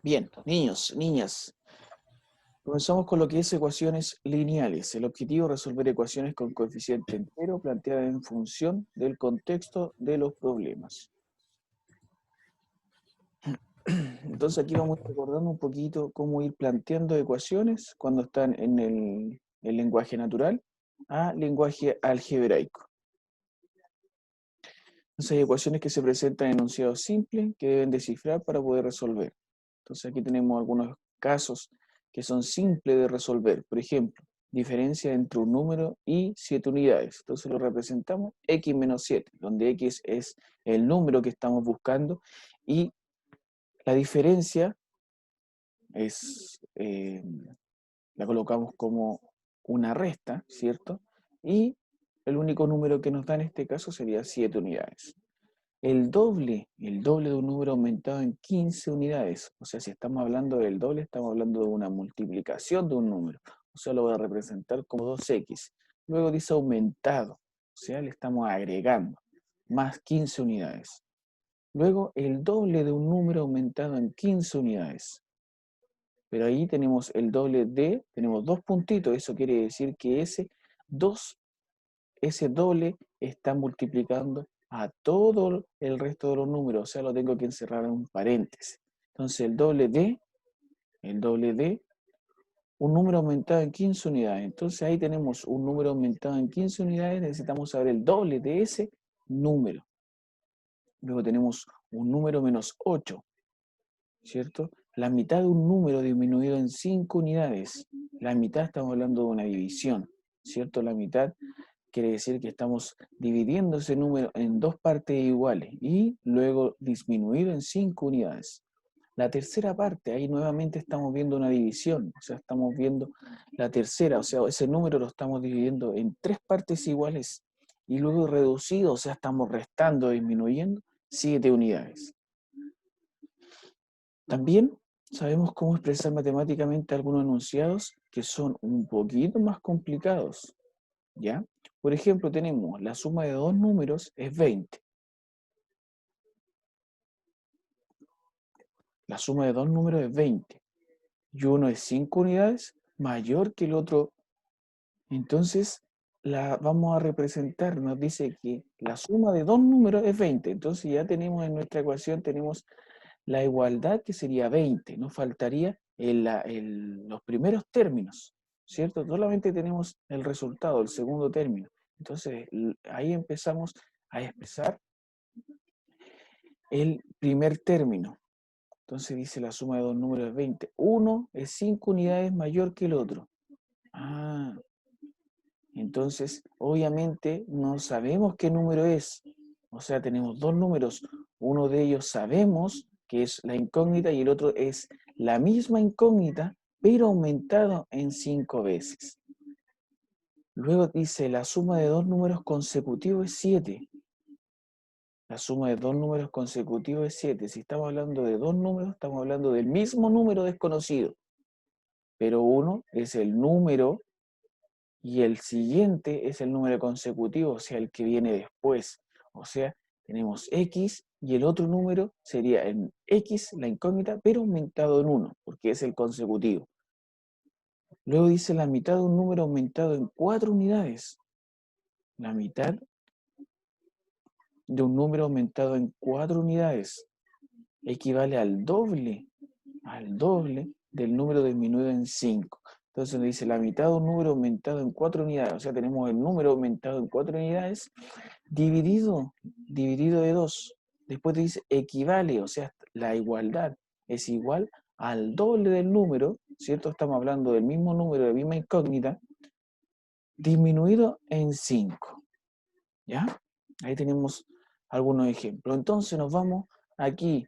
Bien, niños, niñas, comenzamos con lo que es ecuaciones lineales. El objetivo es resolver ecuaciones con coeficiente entero planteadas en función del contexto de los problemas. Entonces aquí vamos a ir recordando un poquito cómo ir planteando ecuaciones cuando están en el lenguaje natural a lenguaje algebraico. Entonces hay ecuaciones que se presentan en enunciados simples que deben descifrar para poder resolver. Entonces aquí tenemos algunos casos que son simples de resolver. Por ejemplo, diferencia entre un número y 7 unidades. Entonces lo representamos x menos 7, donde x es el número que estamos buscando y la diferencia es, la colocamos como una resta, ¿cierto? Y el único número que nos da en este caso sería 7 unidades. El doble de un número aumentado en 15 unidades. O sea, si estamos hablando del doble, estamos hablando de una multiplicación de un número. O sea, lo voy a representar como 2x. Luego dice aumentado. O sea, le estamos agregando más 15 unidades. Luego, el doble de un número aumentado en 15 unidades. Pero ahí tenemos el doble de, tenemos dos puntitos. Eso quiere decir que ese doble está multiplicando a todo el resto de los números, o sea, lo tengo que encerrar en un paréntesis. Entonces, el doble de un número aumentado en 15 unidades. Entonces, ahí tenemos un número aumentado en 15 unidades, necesitamos saber el doble de ese número. Luego tenemos un número menos 8, ¿cierto? La mitad de un número disminuido en 5 unidades. La mitad estamos hablando de una división, ¿cierto? La mitad quiere decir que estamos dividiendo ese número en dos partes iguales y luego disminuido en 5 unidades. La tercera parte, ahí nuevamente estamos viendo una división, o sea, estamos viendo la tercera, o sea, ese número lo estamos dividiendo en tres partes iguales y luego reducido, o sea, estamos restando, disminuyendo 7 unidades. También sabemos cómo expresar matemáticamente algunos enunciados que son un poquito más complicados, ¿ya? Por ejemplo, tenemos la suma de dos números es 20. La suma de dos números es 20. Y uno es 5 unidades mayor que el otro. Entonces, la vamos a representar. Nos dice que la suma de dos números es 20. Entonces, ya tenemos en nuestra ecuación, tenemos la igualdad que sería 20. Nos faltaría los primeros términos, ¿cierto? Solamente tenemos el resultado, el segundo término. Entonces, ahí empezamos a expresar el primer término. Entonces dice la suma de dos números es 20. Uno es 5 unidades mayor que el otro. Ah, entonces obviamente no sabemos qué número es. O sea, tenemos dos números. Uno de ellos sabemos que es la incógnita y el otro es la misma incógnita, pero aumentado en 5 veces. Luego dice la suma de dos números consecutivos es 7. La suma de dos números consecutivos es 7. Si estamos hablando de dos números, estamos hablando del mismo número desconocido. Pero uno es el número y el siguiente es el número consecutivo, o sea, el que viene después. O sea, tenemos x y el otro número sería en x, la incógnita, pero aumentado en 1, porque es el consecutivo. Luego dice la mitad de un número aumentado en 4 unidades. La mitad de un número aumentado en 4 unidades equivale al doble del número disminuido en 5. Entonces nos dice la mitad de un número aumentado en 4 unidades. O sea, tenemos el número aumentado en 4 unidades dividido de 2. Después te dice equivale, o sea, la igualdad es igual al doble del número, ¿cierto? Estamos hablando del mismo número, de la misma incógnita, disminuido en 5. ¿Ya? Ahí tenemos algunos ejemplos. Entonces nos vamos aquí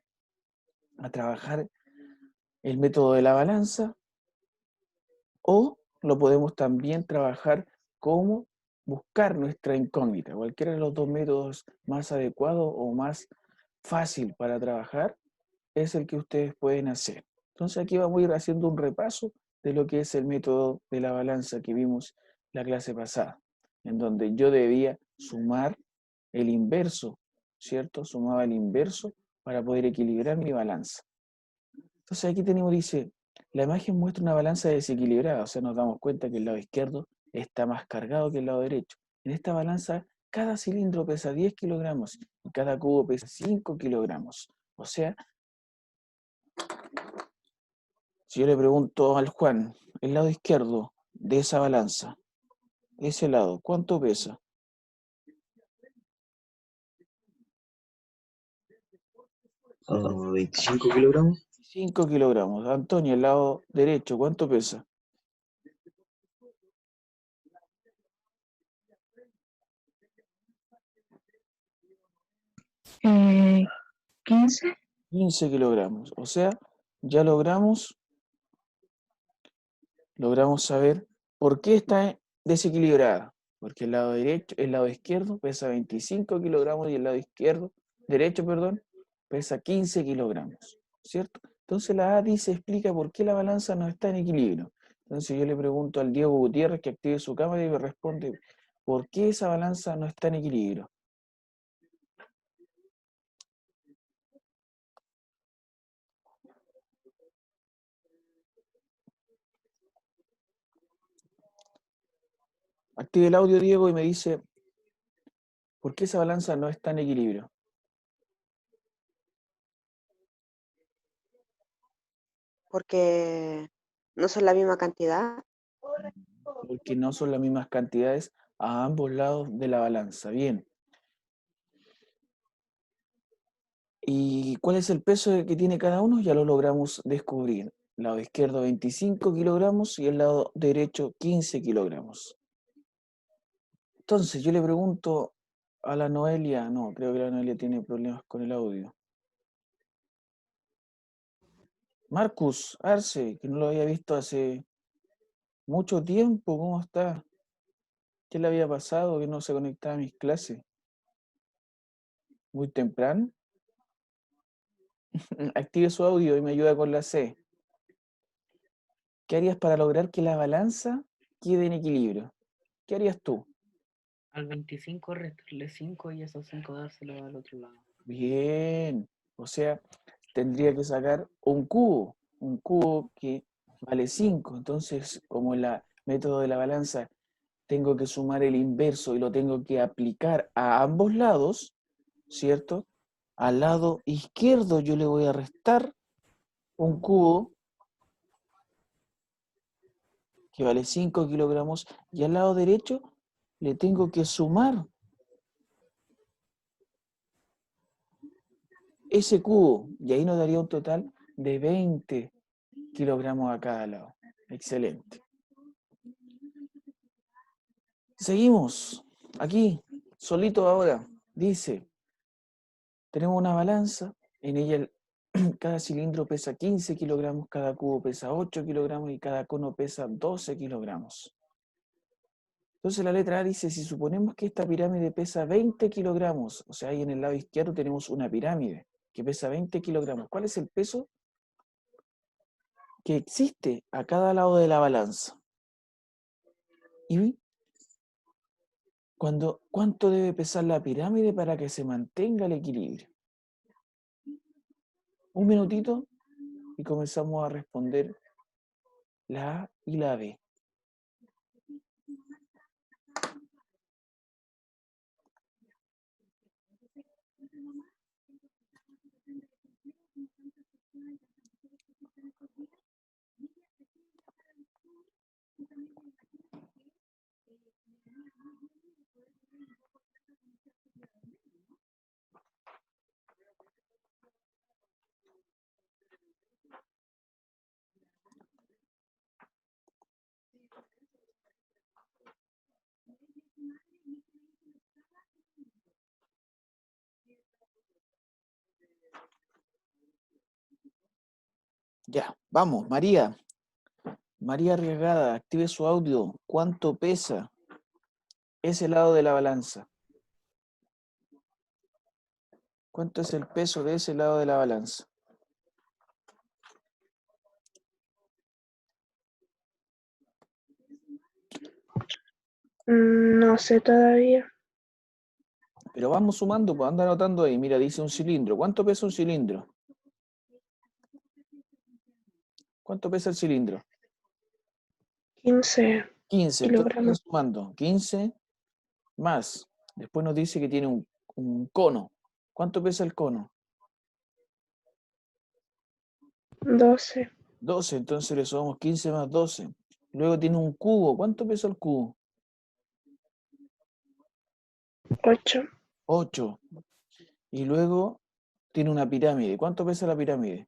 a trabajar el método de la balanza o lo podemos también trabajar como buscar nuestra incógnita. Cualquiera de los dos métodos más adecuado o más fácil para trabajar es el que ustedes pueden hacer. Entonces aquí vamos a ir haciendo un repaso de lo que es el método de la balanza que vimos la clase pasada, en donde yo debía sumar el inverso, ¿cierto? Sumaba el inverso para poder equilibrar mi balanza. Entonces aquí tenemos, dice, la imagen muestra una balanza desequilibrada, o sea, nos damos cuenta que el lado izquierdo está más cargado que el lado derecho. En esta balanza, cada cilindro pesa 10 kilogramos y cada cubo pesa 5 kilogramos. O sea, si yo le pregunto al Juan, el lado izquierdo de esa balanza, ese lado, ¿cuánto pesa? 25 kilogramos. 5 kilogramos. Antonio, el lado derecho, ¿cuánto pesa? 15. 15 kilogramos. O sea, ya logramos saber por qué está desequilibrada. Porque el lado derecho, el lado izquierdo pesa 25 kilogramos y el lado derecho, perdón, pesa 15 kilogramos. ¿Cierto? Entonces la A dice, explica por qué la balanza no está en equilibrio. Entonces yo le pregunto al Diego Gutiérrez que active su cámara y me responde, ¿por qué esa balanza no está en equilibrio? Active el audio, Diego, y me dice, ¿por qué esa balanza no está en equilibrio? Porque no son la misma cantidad. Porque no son las mismas cantidades a ambos lados de la balanza. Bien. ¿Y cuál es el peso que tiene cada uno? Ya lo logramos descubrir. El lado izquierdo 25 kilogramos y el lado derecho 15 kilogramos. Entonces yo le pregunto a la Noelia, no, creo que la Noelia tiene problemas con el audio. Marcus Arce, que no lo había visto hace mucho tiempo, ¿cómo está? ¿Qué le había pasado que no se conectaba a mis clases? Muy temprano. Active su audio y me ayuda con la C. ¿Qué harías para lograr que la balanza quede en equilibrio? ¿Qué harías tú? Al 25 restarle 5 y esos 5 dárselos al otro lado. Bien. O sea, tendría que sacar un cubo que vale 5. Entonces, como el método de la balanza, tengo que sumar el inverso y lo tengo que aplicar a ambos lados, ¿cierto? Al lado izquierdo yo le voy a restar un cubo que vale 5 kilogramos y al lado derecho le tengo que sumar ese cubo y ahí nos daría un total de 20 kilogramos a cada lado. Excelente. Seguimos. Aquí, solito ahora, dice, tenemos una balanza, en ella cada cilindro pesa 15 kilogramos, cada cubo pesa 8 kilogramos y cada cono pesa 12 kilogramos. Entonces la letra A dice, si suponemos que esta pirámide pesa 20 kilogramos, o sea, ahí en el lado izquierdo tenemos una pirámide que pesa 20 kilogramos. ¿Cuál es el peso que existe a cada lado de la balanza? Y ¿cuánto debe pesar la pirámide para que se mantenga el equilibrio? Un minutito y comenzamos a responder la A y la B. Ya, vamos, María. María Arriagada, active su audio. ¿Cuánto pesa ese lado de la balanza? ¿Cuánto es el peso de ese lado de la balanza? No sé todavía. Pero vamos sumando, pues anda anotando ahí. Mira, dice un cilindro. ¿Cuánto pesa un cilindro? ¿Cuánto pesa el cilindro? 15 15, entonces kilogramos. vamos sumando. 15 más. Después nos dice que tiene un cono. ¿Cuánto pesa el cono? 12, 12, entonces le sumamos 15 más 12. Luego tiene un cubo. ¿Cuánto pesa el cubo? 8, 8. Y luego tiene una pirámide. ¿Cuánto pesa la pirámide?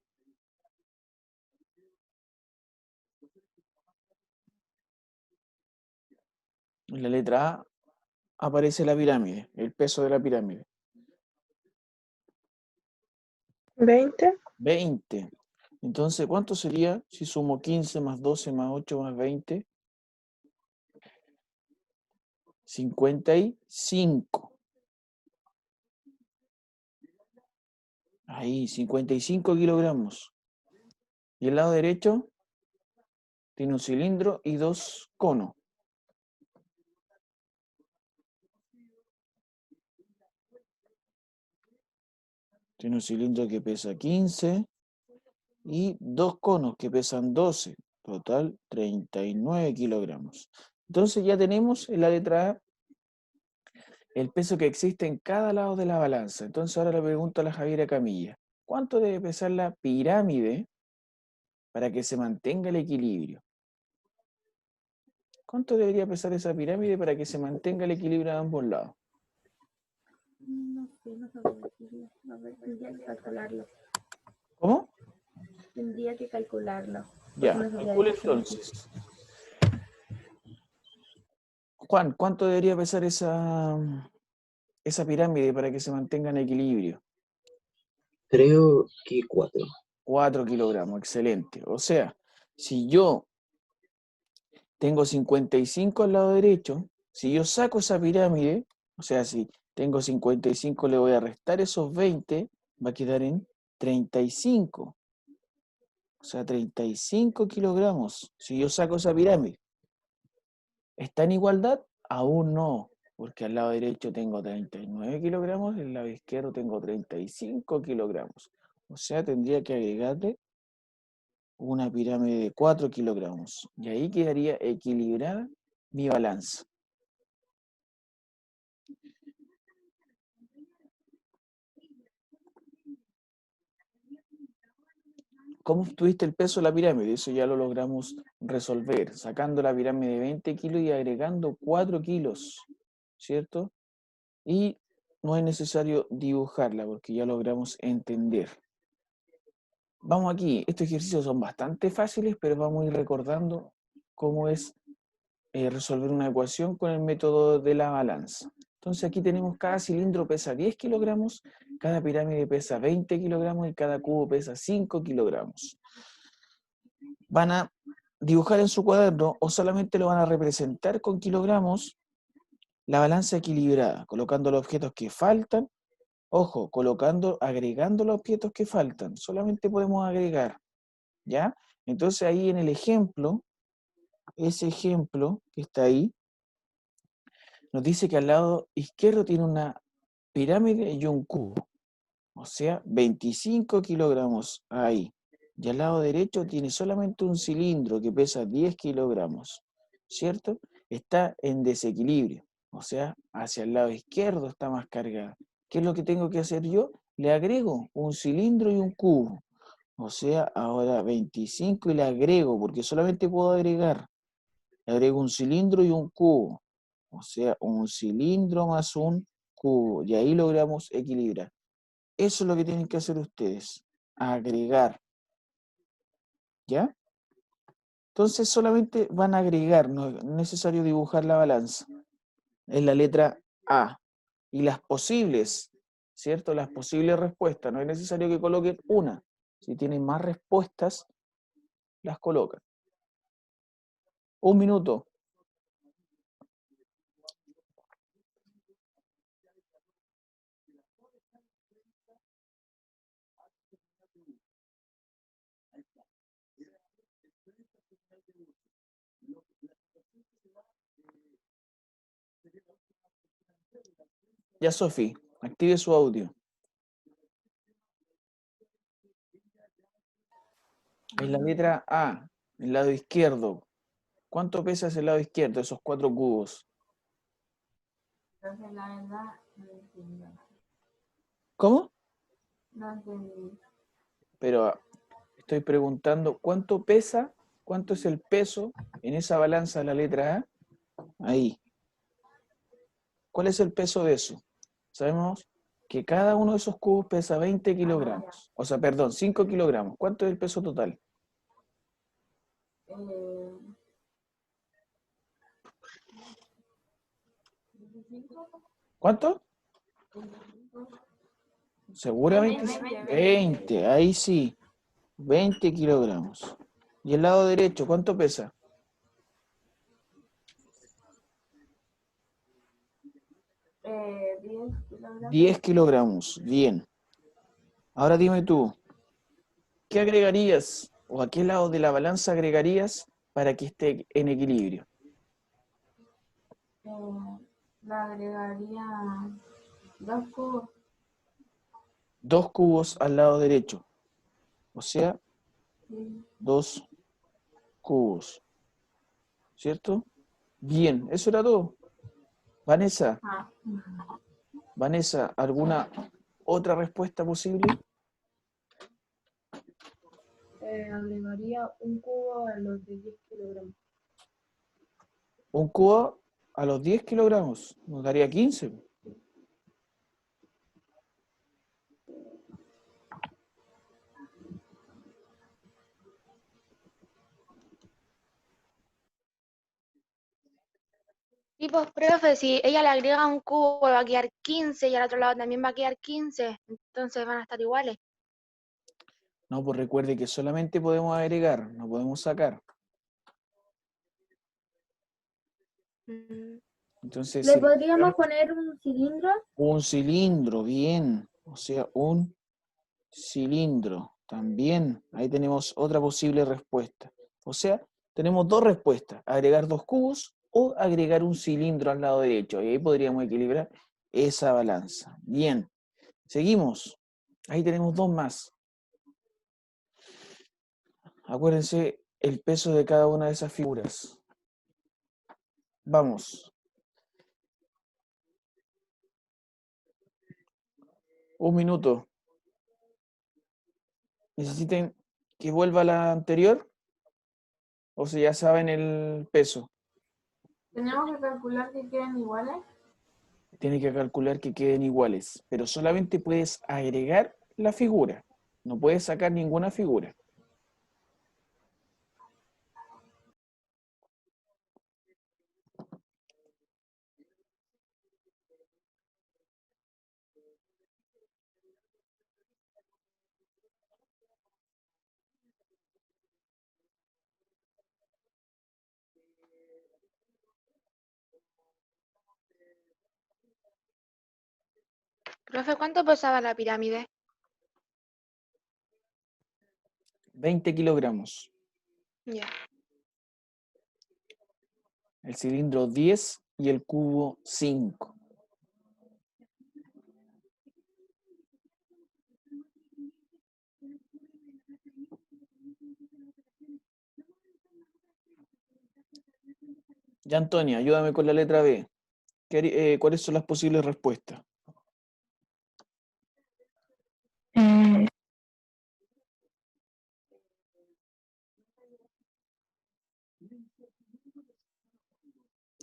En la letra A aparece la pirámide, el peso de la pirámide. 20, 20. Entonces, ¿cuánto sería si sumo 15 más 12 más 8 más 20? 55. Ahí, 55 kilogramos. Y el lado derecho tiene un cilindro y dos conos. Tiene un cilindro que pesa 15 y dos conos que pesan 12. Total, 39 kilogramos. Entonces ya tenemos en la letra A el peso que existe en cada lado de la balanza. Entonces ahora le pregunto a la Javiera Camilla, ¿cuánto debe pesar la pirámide para que se mantenga el equilibrio? ¿Cuánto debería pesar esa pirámide para que se mantenga el equilibrio a ambos lados? No sé, no sabría decirlo. A ver, tendría que calcularlo. ¿Cómo? Tendría que calcularlo. Ya, Porque no sabría calcule decirlo. entonces. Juan, ¿cuánto debería pesar esa pirámide para que se mantenga en equilibrio? Creo que 4. 4 kilogramos, excelente. O sea, si yo tengo 55 al lado derecho, si yo saco esa pirámide, o sea, si tengo 55 le voy a restar esos 20, va a quedar en 35. O sea, 35 kilogramos. Si yo saco esa pirámide, ¿está en igualdad? Aún no, porque al lado derecho tengo 39 kilogramos, al lado izquierdo tengo 35 kilogramos. O sea, tendría que agregarle una pirámide de 4 kilogramos. Y ahí quedaría equilibrada mi balanza. ¿Cómo obtuviste el peso de la pirámide? Eso ya lo logramos resolver, sacando la pirámide de 20 kilos y agregando 4 kilos, ¿cierto? Y no es necesario dibujarla porque ya logramos entender. Vamos aquí, estos ejercicios son bastante fáciles, pero vamos a ir recordando cómo es resolver una ecuación con el método de la balanza. Entonces aquí tenemos cada cilindro pesa 10 kilogramos, cada pirámide pesa 20 kilogramos y cada cubo pesa 5 kilogramos. Van a dibujar en su cuaderno o solamente lo van a representar con kilogramos la balanza equilibrada, colocando los objetos que faltan. Ojo, agregando los objetos que faltan. Solamente podemos agregar, ¿ya? Entonces ahí en el ejemplo, ese ejemplo que está ahí, nos dice que al lado izquierdo tiene una pirámide y un cubo. O sea, 25 kilogramos ahí. Y al lado derecho tiene solamente un cilindro que pesa 10 kilogramos. ¿Cierto? Está en desequilibrio. O sea, hacia el lado izquierdo está más cargada. ¿Qué es lo que tengo que hacer yo? Le agrego un cilindro y un cubo. O sea, ahora 25 y le agrego, porque solamente puedo agregar. Le agrego un cilindro y un cubo. O sea, un cilindro más un cubo. Y ahí logramos equilibrar. Eso es lo que tienen que hacer ustedes. Agregar. ¿Ya? Entonces solamente van a agregar. No es necesario dibujar la balanza. Es la letra A. Y las posibles, ¿cierto? Las posibles respuestas. No es necesario que coloquen una. Si tienen más respuestas, las colocan. 1 minuto. Ya, Sofi, active su audio. En la letra A, el lado izquierdo. ¿Cuánto pesa ese lado izquierdo, esos 4 cubos? Entonces, la verdad, no entiendo. ¿Cómo? No entendí. Pero estoy preguntando, ¿cuánto pesa? ¿Cuánto es el peso en esa balanza de la letra A? Ahí. ¿Cuál es el peso de eso? Sabemos que cada uno de esos cubos pesa 20 kilogramos. O sea, perdón, 5 kilogramos. ¿Cuánto es el peso total? Eh, ¿Cuánto? Seguramente 20. Ahí sí. 20 kilogramos. ¿Y el lado derecho cuánto pesa? 10 kilogramos. 10 kilogramos. Bien. Ahora dime tú, ¿qué agregarías o a qué lado de la balanza agregarías para que esté en equilibrio? Le agregaría 2 cubos. 2 cubos al lado derecho. O sea, Sí. 2 cubos. ¿Cierto? Bien, eso era todo. Vanessa, Ah, Vanessa, ¿alguna otra respuesta posible? Agregaría un cubo a los de 10 kilogramos. Un cubo a los 10 kilogramos. Nos daría 15. Y pues, profe, si ella le agrega un cubo, va a quedar 15 y al otro lado también va a quedar 15, entonces van a estar iguales. No, pues recuerde que solamente podemos agregar, no podemos sacar. Mm, Entonces, ¿le si podríamos poner un cilindro? un cilindro, bien. O sea, un cilindro, también. Ahí tenemos otra posible respuesta. O sea, tenemos 2 respuestas, agregar 2 cubos o agregar un cilindro al lado derecho. Y ahí podríamos equilibrar esa balanza. Bien, seguimos. Ahí tenemos 2 más. Acuérdense el peso de cada una de esas figuras. Vamos. Un minuto. ¿Necesiten que vuelva la anterior? ¿O si ya saben el peso? ¿Tenemos que calcular que queden iguales? Tiene que calcular que queden iguales, pero solamente puedes agregar la figura. No puedes sacar ninguna figura. profe, ¿cuánto pesaba la pirámide? 20 kilogramos. Ya. El cilindro 10 y el cubo 5. Ya, Antonia, ayúdame con la letra B. ¿Cuáles son las posibles respuestas?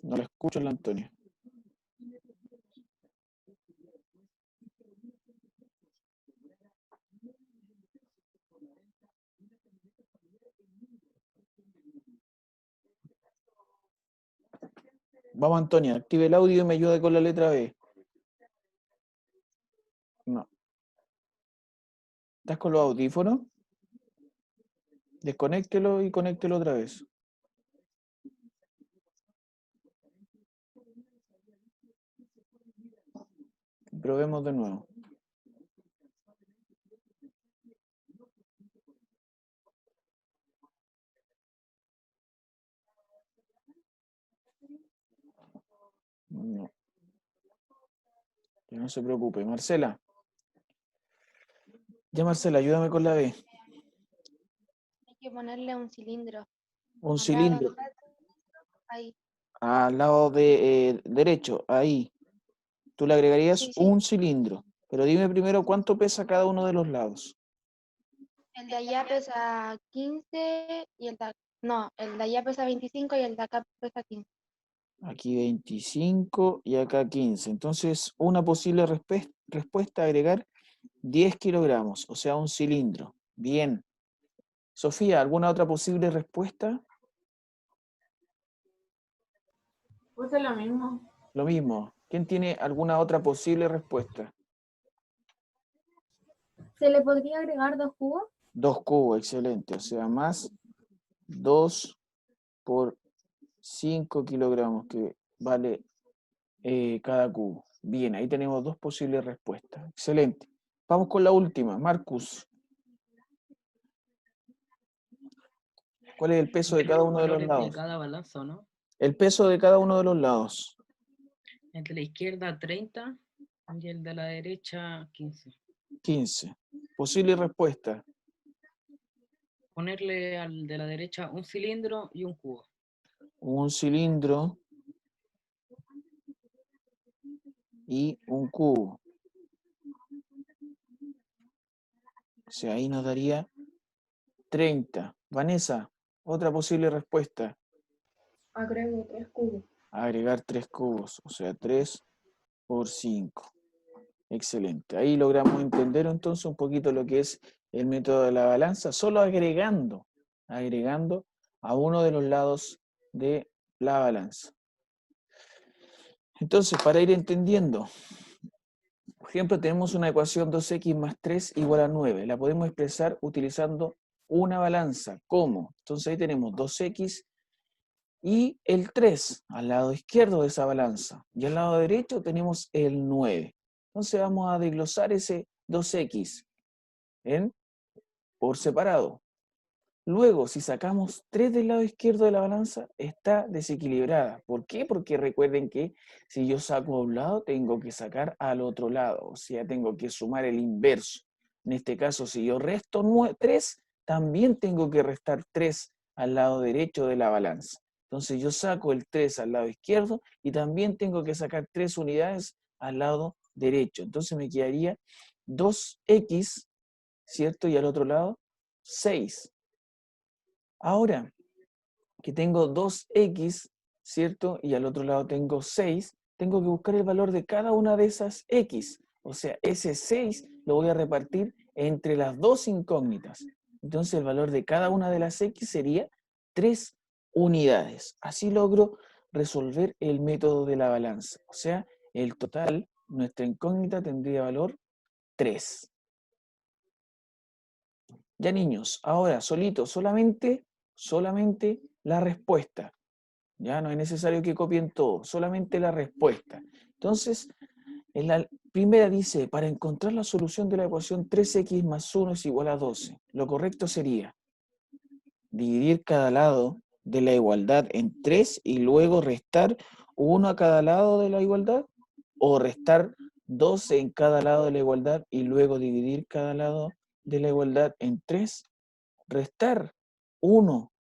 No la escucho la Antonia. Vamos, Antonia, active el audio y me ayuda con la letra B. No. ¿Estás con los audífonos? Desconéctelo y conéctelo otra vez. Probemos de nuevo. No. Que no se preocupe. Marcela. Ya, Marcela, ayúdame con la B. que ponerle un cilindro. Un Al lado cilindro. donde está el cilindro, ahí. Al lado de derecho, ahí. Tú le agregarías Sí, sí. un cilindro. Pero dime primero cuánto pesa cada uno de los lados. El de allá pesa 15 y el de no, el de allá pesa 25 y el de acá pesa 15. Aquí 25 y acá 15. Entonces, una posible respuesta, agregar 10 kilogramos, o sea, un cilindro. Bien. Sofía, ¿alguna otra posible respuesta? Puse lo mismo. Lo mismo. ¿Quién tiene alguna otra posible respuesta? ¿Se le podría agregar 2 cubos? 2 cubos, excelente. O sea, más 2 por 5 kilogramos que vale cada cubo. Bien, ahí tenemos 2 posibles respuestas. Excelente. Vamos con la última. Marcus, ¿cuál es el peso de Entre cada los uno de los valores de lados? cada balanza, ¿o no? El peso de cada uno de los lados. Entre la izquierda 30 y el de la derecha 15. 15. Posible respuesta. Ponerle al de la derecha un cilindro y un cubo. Un cilindro y un cubo. O sea, ahí nos daría 30. Vanessa, otra posible respuesta. Agrego 3 cubos. Agregar 3 cubos, o sea, 3 por 5. Excelente. Ahí logramos entender entonces un poquito lo que es el método de la balanza, solo agregando a uno de los lados de la balanza. Entonces, para ir entendiendo, por ejemplo, tenemos una ecuación 2x más 3 igual a 9. La podemos expresar utilizando una balanza. ¿Cómo? Entonces ahí tenemos 2x y el 3 al lado izquierdo de esa balanza. Y al lado derecho tenemos el 9. Entonces vamos a desglosar ese 2x por separado. Luego, si sacamos 3 del lado izquierdo de la balanza, está desequilibrada. ¿Por qué? Porque recuerden que si yo saco a un lado, tengo que sacar al otro lado. O sea, tengo que sumar el inverso. En este caso, si yo resto 3, también tengo que restar 3 al lado derecho de la balanza. Entonces yo saco el 3 al lado izquierdo y también tengo que sacar 3 unidades al lado derecho. Entonces me quedaría 2x, ¿cierto? Y al otro lado, 6. Ahora que tengo 2x, ¿cierto? Y al otro lado tengo 6, tengo que buscar el valor de cada una de esas x. O sea, ese 6 lo voy a repartir entre las dos incógnitas. Entonces el valor de cada una de las x sería 3 unidades. Así logro resolver el método de la balanza. O sea, el total, nuestra incógnita tendría valor 3. Ya niños, ahora solito, solamente la respuesta. Ya no es necesario que copien todo, solamente la respuesta. Entonces, en la primera dice, para encontrar la solución de la ecuación 3x más 1 es igual a 12. Lo correcto sería dividir cada lado de la igualdad en 3 y luego restar 1 a cada lado de la igualdad, o restar 12 en cada lado de la igualdad y luego dividir cada lado de la igualdad en 3, restar 1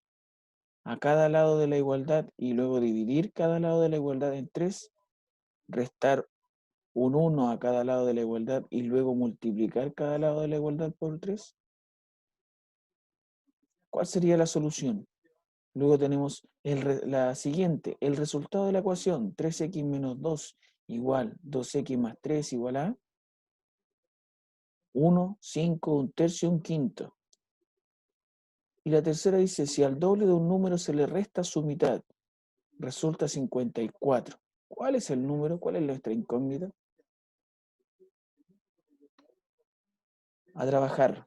a cada lado de la igualdad y luego dividir cada lado de la igualdad en 3, restar un 1 a cada lado de la igualdad y luego multiplicar cada lado de la igualdad por 3. ¿Cuál sería la solución? Luego tenemos la siguiente, el resultado de la ecuación 3x menos 2 igual 2x más 3 igual a 1, 5, un tercio, un quinto. Y la tercera dice, si al doble de un número se le resta su mitad, resulta 54. ¿Cuál es el número? ¿Cuál es nuestra incógnita? A trabajar.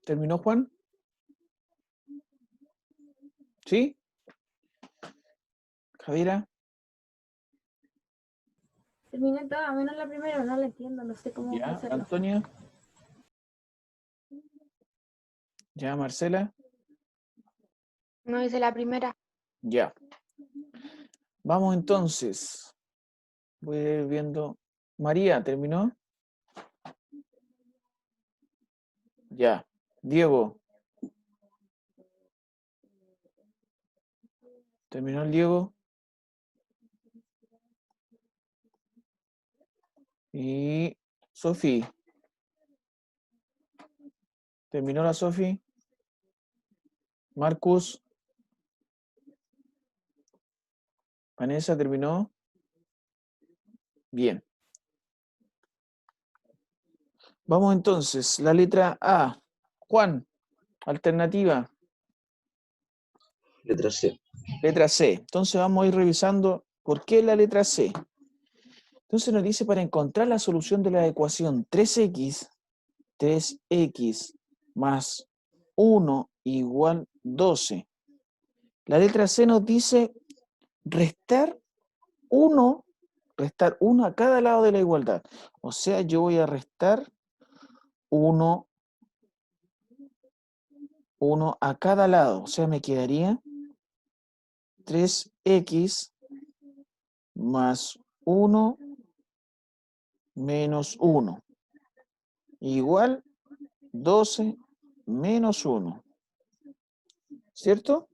¿Terminó, Juan? ¿Sí? Javiera. Terminé toda, menos la primera, no la entiendo, no sé cómo Ya, hacerlo. Antonia. Ya, Marcela. No hice la primera. Ya. Vamos entonces. Voy a ir viendo. María, ¿terminó? Ya. Diego. ¿Terminó el Diego? Y Sofi. ¿Terminó la Sofi? Marcus. Vanessa, ¿terminó? Bien. Vamos entonces. La letra A. Juan, alternativa. Letra C. Letra C. Entonces vamos a ir revisando por qué la letra C. Entonces nos dice para encontrar la solución de la ecuación 3x más 1 igual 12. La letra C nos dice restar 1 a cada lado de la igualdad. O sea, yo voy a restar 1 a cada lado. O sea, me quedaría 3x más 1 menos 1 igual 12 menos 1. ¿Cierto?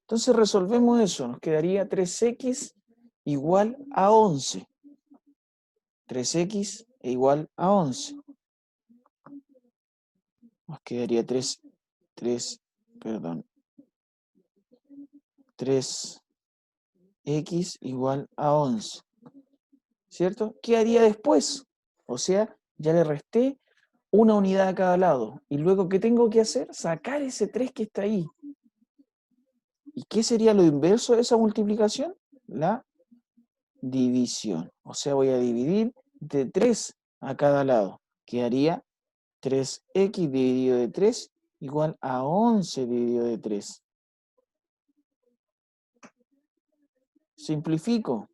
Entonces resolvemos eso. Nos quedaría 3x igual a 11. 3x igual a 11. Nos quedaría 3x igual a 11. ¿Cierto? ¿Qué haría después? O sea, ya le resté una unidad a cada lado. Y luego, ¿qué tengo que hacer? Sacar ese 3 que está ahí. ¿Y qué sería lo inverso de esa multiplicación? La división. O sea, voy a dividir de 3 a cada lado. Quedaría 3x dividido de 3 igual a 11 dividido de 3. Simplifico,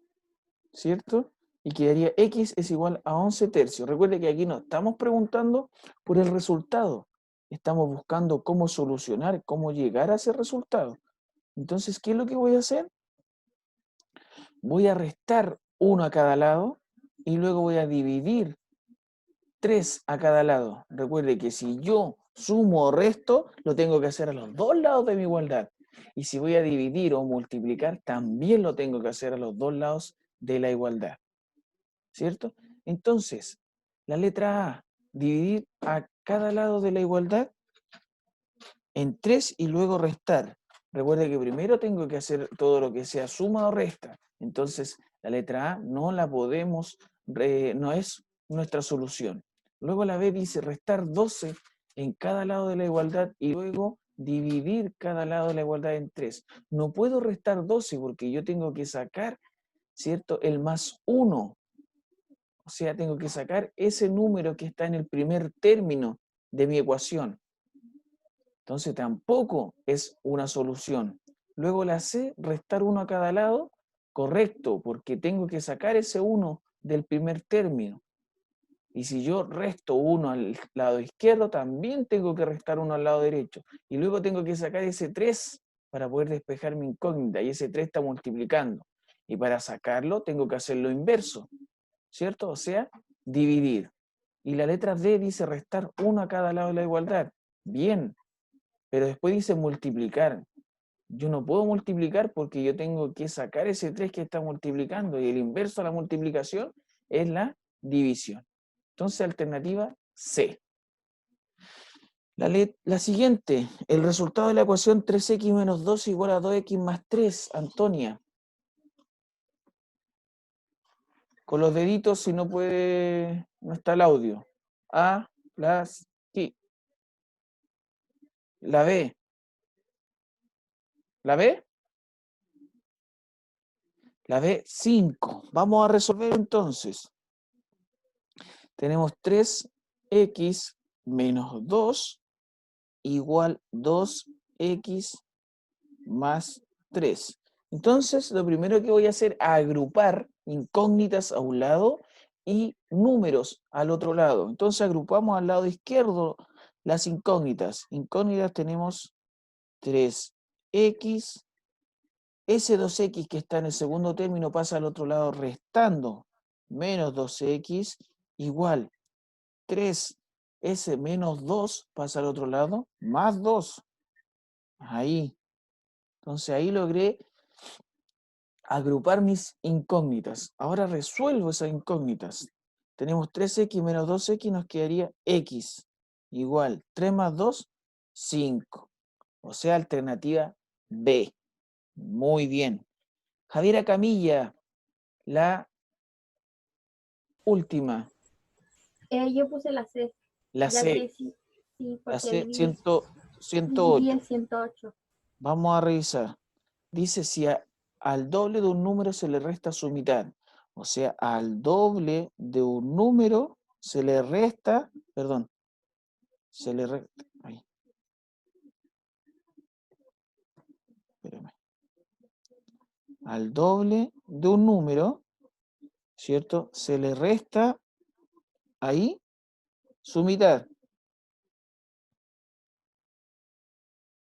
¿cierto? Y quedaría x es igual a 11 tercios. Recuerde que aquí no estamos preguntando por el resultado. Estamos buscando cómo solucionar, cómo llegar a ese resultado. Entonces, ¿qué es lo que voy a hacer? Voy a restar 1 a cada lado y luego voy a dividir 3 a cada lado. Recuerde que si yo sumo o resto, lo tengo que hacer a los dos lados de mi igualdad. Y si voy a dividir o multiplicar, también lo tengo que hacer a los dos lados de la igualdad. ¿Cierto? Entonces, la letra A, dividir a cada lado de la igualdad en 3 y luego restar. Recuerde que primero tengo que hacer todo lo que sea suma o resta. Entonces, la letra A no la podemos, no es nuestra solución. Luego la B dice restar 12 en cada lado de la igualdad y luego dividir cada lado de la igualdad en 3. No puedo restar 12 porque yo tengo que sacar, ¿cierto?, el más 1. O sea, tengo que sacar ese número que está en el primer término de mi ecuación. Entonces tampoco es una solución. Luego la C, restar 1 a cada lado, correcto, porque tengo que sacar ese 1 del primer término. Y si yo resto 1 al lado izquierdo, también tengo que restar 1 al lado derecho. Y luego tengo que sacar ese 3 para poder despejar mi incógnita. Y ese 3 está multiplicando. Y para sacarlo tengo que hacer lo inverso, ¿cierto? O sea, dividir. Y la letra D dice restar 1 a cada lado de la igualdad. Bien, pero después dice multiplicar. Yo no puedo multiplicar porque yo tengo que sacar ese 3 que está multiplicando y el inverso a la multiplicación es la división. Entonces, alternativa C. La siguiente, el resultado de la ecuación 3x menos 2 igual a 2x más 3, Antonia. Con los deditos, si no puede, no está el audio. A plus I. La B. ¿La B? La B, 5. Vamos a resolver entonces. Tenemos 3x menos 2 igual 2x más 3. Entonces, lo primero que voy a hacer es agrupar incógnitas a un lado y números al otro lado. Entonces, agrupamos al lado izquierdo las incógnitas. Incógnitas tenemos 3x. Ese 2x que está en el segundo término pasa al otro lado restando menos 2x igual 3. Ese menos 2 pasa al otro lado más 2. Ahí. Entonces ahí logré agrupar mis incógnitas. Ahora resuelvo esas incógnitas. Tenemos 3x menos 2x, nos quedaría x igual 3 más 2, 5. O sea, alternativa B. Muy bien. Javiera Camilla, la última, Yo puse la C, la ya C. que sí, La porque C, vi 108. el 108. Vamos a revisar. Dice si al doble de un número se le resta su mitad. O sea, al doble de un número se le resta, perdón, se le resta, ahí, espérame. Al doble de un número, ¿cierto? Se le resta ahí su mitad.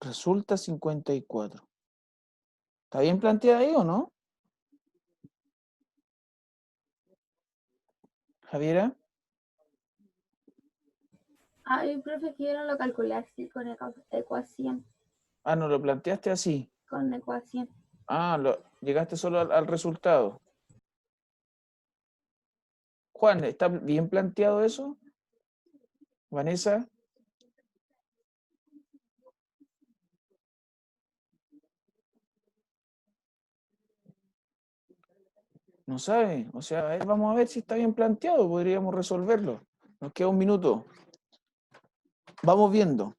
Resulta 54. ¿Está bien planteada ahí o no? Javiera. Ay, profe, que yo no lo calculé así con ecuación. Ah, no lo planteaste así. Con ecuación. Ah, llegaste solo al resultado. Juan, ¿está bien planteado eso? Vanessa. No sabe. O sea, vamos a ver si está bien planteado. Podríamos resolverlo. Nos queda un minuto. Vamos viendo.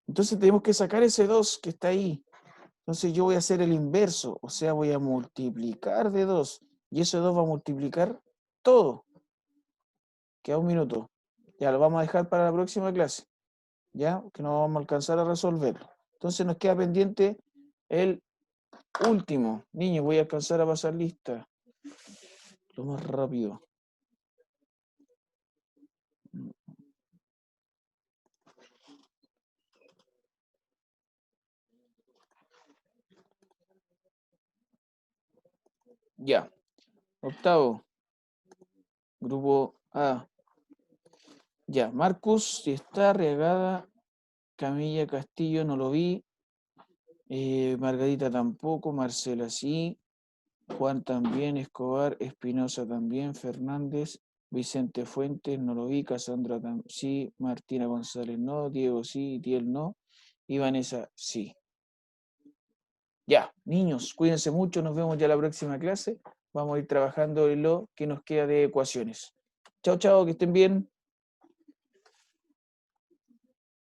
Entonces tenemos que sacar ese 2 que está ahí. Entonces yo voy a hacer el inverso. O sea, voy a multiplicar de 2. Y ese 2 va a multiplicar todo. Queda un minuto. Ya lo vamos a dejar para la próxima clase. ¿Ya? Que no vamos a alcanzar a resolverlo. Entonces nos queda pendiente el último. Niños, voy a alcanzar a pasar lista. Lo más rápido. Ya. Octavo. Grupo A. Ya. Marcus, si está regada. Camilla Castillo, no lo vi. Margarita tampoco. Marcela sí. Juan también. Escobar. Espinosa también. Fernández. Vicente Fuentes, no lo vi. Casandra sí. Martina González no. Diego sí. Tiel no. Y Vanessa sí. Ya, niños, cuídense mucho. Nos vemos ya la próxima clase. Vamos a ir trabajando en lo que nos queda de ecuaciones. Chao, chao, que estén bien.